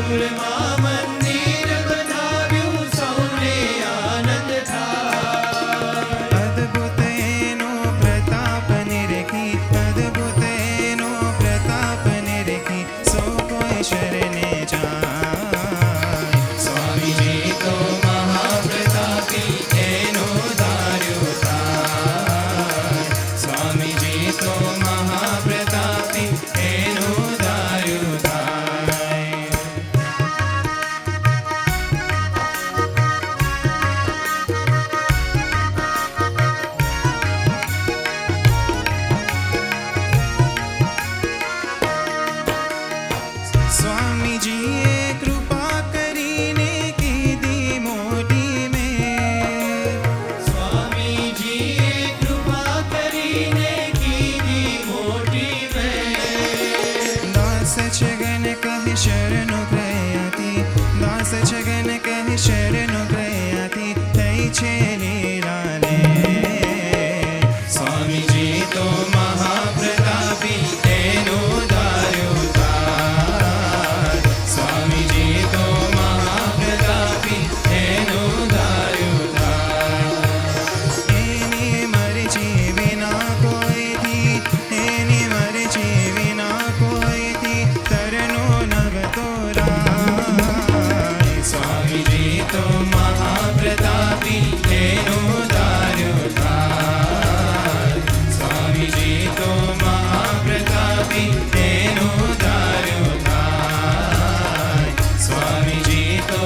ધૂળમાં મંદિર બનાવ્યું સૌને આનંદ થાય અદ્ભુત એનો પ્રતાપ નિરખી અદ્ભુત એનો પ્રતાપ નિરખી સૌ કોઈ શરણે જાય સ્વામીજી તો મહાપ્રતાપી એનો ધાર્યો થાય સ્વામીજી તો મહાપ્રતાપી એનો ધાર્યો થાય સ્વામીજીએ કૃપા કરીને કીધી મોટી મેં સ્વામીજીએ કૃપા કરીને કીધી મોટી મેં દાસ છગન કહે શરણો પ્રયાતી દાસ છગન કહે શરણો પ્રયાતી થઈ છે લીલાને સ્વામીજી તો મહાપ્રતાપી એનો ધાર્યો થાય સ્વામીજી તો મહાપ્રતાપી એનો ધાર્યો થાય એની મરજી વિના કોઈથી એની મરજી વિના કોઈથી તરનો નવતો રાય સ્વામીજી તો મહાપ્રતાપી એનો ધાર્યો થાય સ્વામીજી તો મહાપ્રતાપી એનો ધાર્યો થાય સ્વામીજી તો